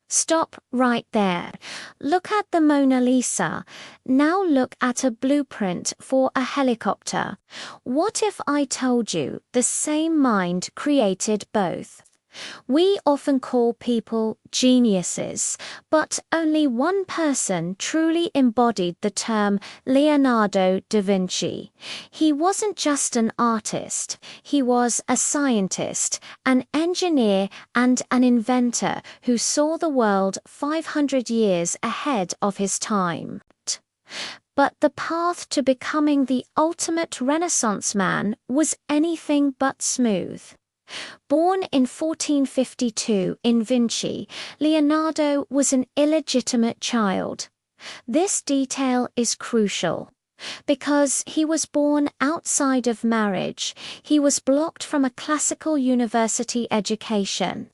Stop right there. Look at the Mona Lisa. Now look at a blueprint for a helicopter. What if I told you the same mind created both? We often call people geniuses, but only one person truly embodied the term: Leonardo da Vinci. He wasn't just an artist, he was a scientist, an engineer, and an inventor who saw the world 500 years ahead of his time. But the path to becoming the ultimate Renaissance man was anything but smooth. Born in 1452 in Vinci, Leonardo was an illegitimate child. This detail is crucial. Because he was born outside of marriage, he was blocked from a classical university education.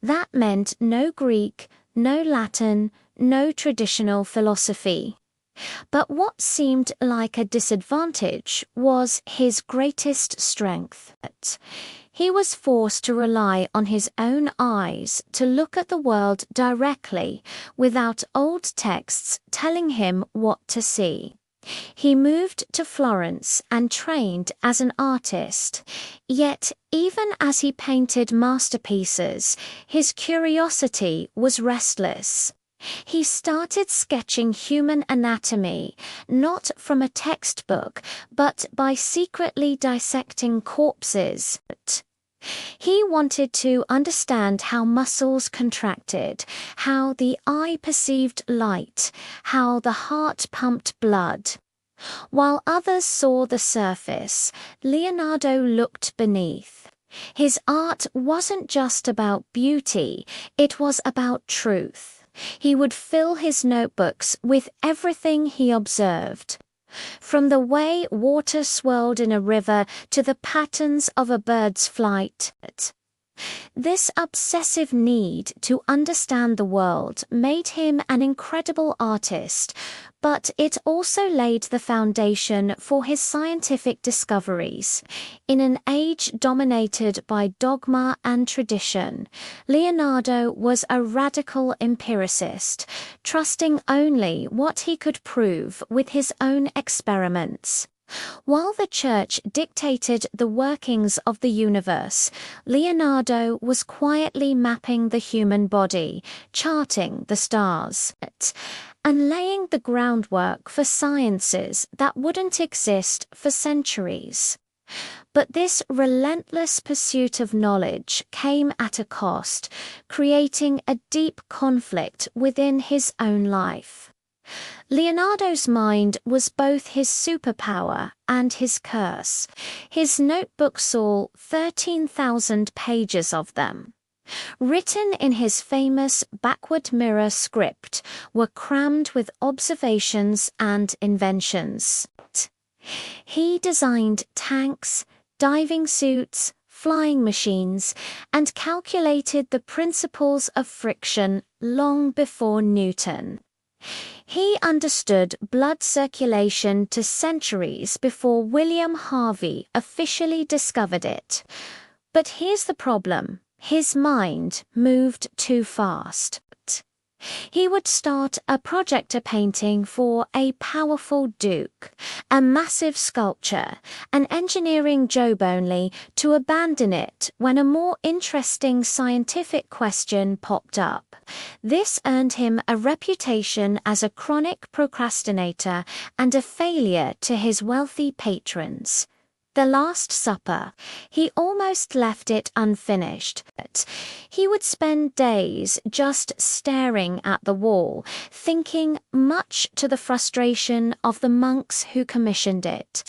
That meant no Greek, no Latin, no traditional philosophy. But what seemed like a disadvantage was his greatest strength. He was forced to rely on his own eyes to look at the world directly, without old texts telling him what to see. He moved to Florence and trained as an artist. Yet, even as he painted masterpieces, his curiosity was restless. He started sketching human anatomy, not from a textbook, but by secretly dissecting corpses. He wanted to understand how muscles contracted, how the eye perceived light, how the heart pumped blood. While others saw the surface, Leonardo looked beneath. His art wasn't just about beauty, it was about truth. He would fill his notebooks with everything he observed. From the way water swirled in a river to the patterns of a bird's flight. This obsessive need to understand the world made him an incredible artist, but it also laid the foundation for his scientific discoveries. In an age dominated by dogma and tradition, Leonardo was a radical empiricist, trusting only what he could prove with his own experiments. While the church dictated the workings of the universe, Leonardo was quietly mapping the human body, charting the stars, and laying the groundwork for sciences that wouldn't exist for centuries. But this relentless pursuit of knowledge came at a cost, creating a deep conflict within his own life. Leonardo's mind was both his superpower and his curse. His notebooks saw 13,000 pages of them. Written in his famous backward mirror script, were crammed with observations and inventions. He designed tanks, diving suits, flying machines, and calculated the principles of friction long before Newton. He understood blood circulation to centuries before William Harvey officially discovered it. But here's the problem: his mind moved too fast. He would start a projector painting for a powerful duke, a massive sculpture, an engineering job, only to abandon it when a more interesting scientific question popped up. This earned him a reputation as a chronic procrastinator and a failure to his wealthy patrons. The Last Supper, he almost left it unfinished. He would spend days just staring at the wall, thinking, much to the frustration of the monks who commissioned it.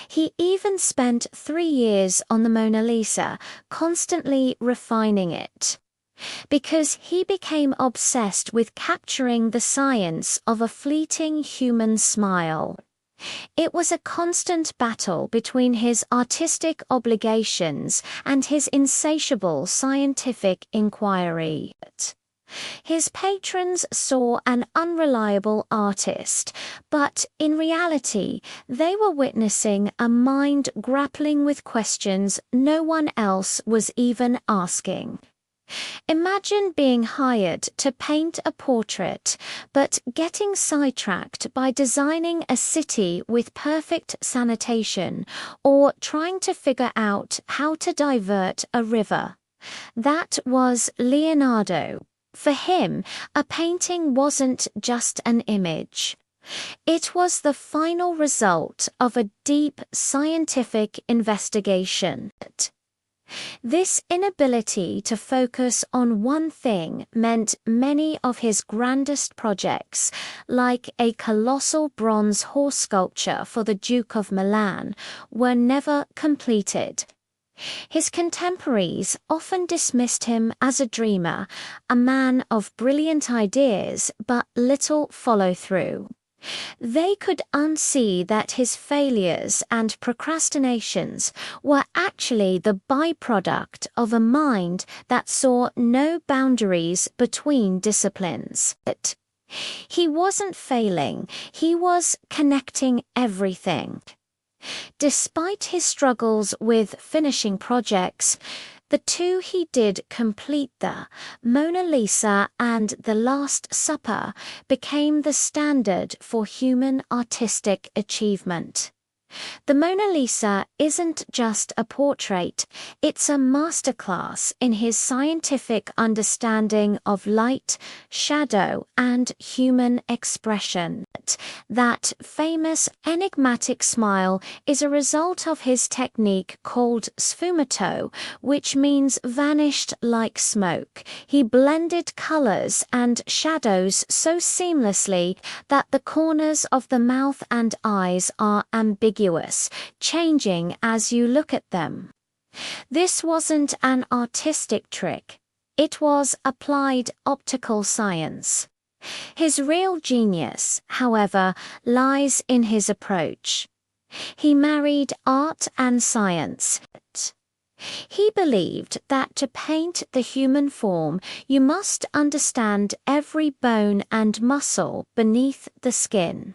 He even spent 3 years on the Mona Lisa, constantly refining it. Because he became obsessed with capturing the science of a fleeting human smile. It was a constant battle between his artistic obligations and his insatiable scientific inquiry. His patrons saw an unreliable artist, but in reality, they were witnessing a mind grappling with questions no one else was even asking. Imagine being hired to paint a portrait, but getting sidetracked by designing a city with perfect sanitation or trying to figure out how to divert a river. That was Leonardo. For him, a painting wasn't just an image. It was the final result of a deep scientific investigation. This inability to focus on one thing meant many of his grandest projects, like a colossal bronze horse sculpture for the Duke of Milan, were never completed. His contemporaries often dismissed him as a dreamer, a man of brilliant ideas but little follow-through. They could unsee that his failures and procrastinations were actually the byproduct of a mind that saw no boundaries between disciplines. He wasn't failing, he was connecting everything. Despite his struggles with finishing projects, the two he did complete, the Mona Lisa and The Last Supper, became the standard for human artistic achievement. The Mona Lisa isn't just a portrait, it's a masterclass in his scientific understanding of light, shadow, and human expression. That famous enigmatic smile is a result of his technique called sfumato, which means vanished like smoke. He blended colors and shadows so seamlessly that the corners of the mouth and eyes are ambiguous, changing as you look at them. This wasn't an artistic trick. It was applied optical science. His real genius, however, lies in his approach. He married art and science. He believed that to paint the human form, you must understand every bone and muscle beneath the skin.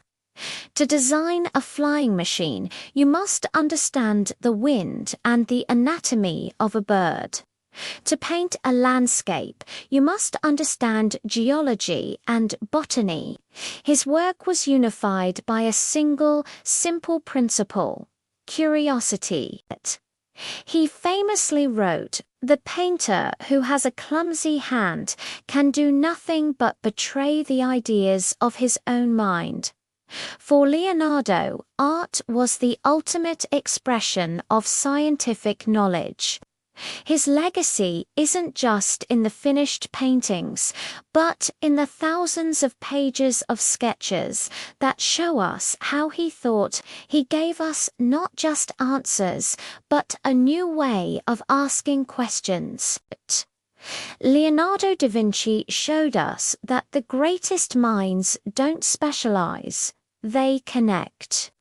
To design a flying machine, you must understand the wind and the anatomy of a bird. To paint a landscape, you must understand geology and botany. His work was unified by a single, simple principle: curiosity. He famously wrote, "The painter who has a clumsy hand can do nothing but betray the ideas of his own mind." For Leonardo, art was the ultimate expression of scientific knowledge. His legacy isn't just in the finished paintings, but in the thousands of pages of sketches that show us how he thought. He gave us not just answers, but a new way of asking questions. Leonardo da Vinci showed us that the greatest minds don't specialize, they connect.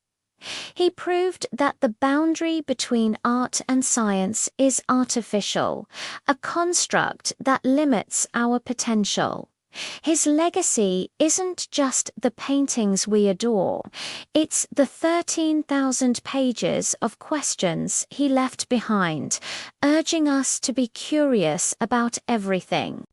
He proved that the boundary between art and science is artificial, a construct that limits our potential. His legacy isn't just the paintings we adore, it's the 13,000 pages of questions he left behind, urging us to be curious about everything.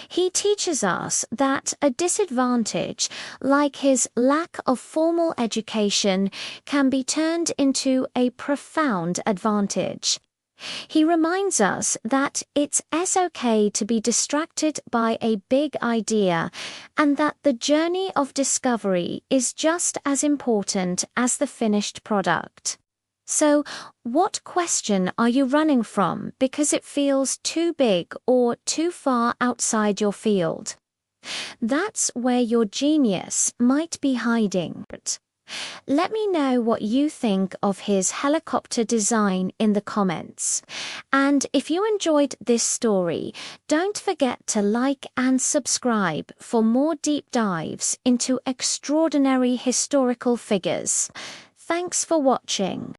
He teaches us that a disadvantage, like his lack of formal education, can be turned into a profound advantage. He reminds us that it's okay to be distracted by a big idea, and that the journey of discovery is just as important as the finished product. So, what question are you running from because it feels too big or too far outside your field? That's where your genius might be hiding. Let me know what you think of his helicopter design in the comments. And if you enjoyed this story, don't forget to like and subscribe for more deep dives into extraordinary historical figures. Thanks for watching.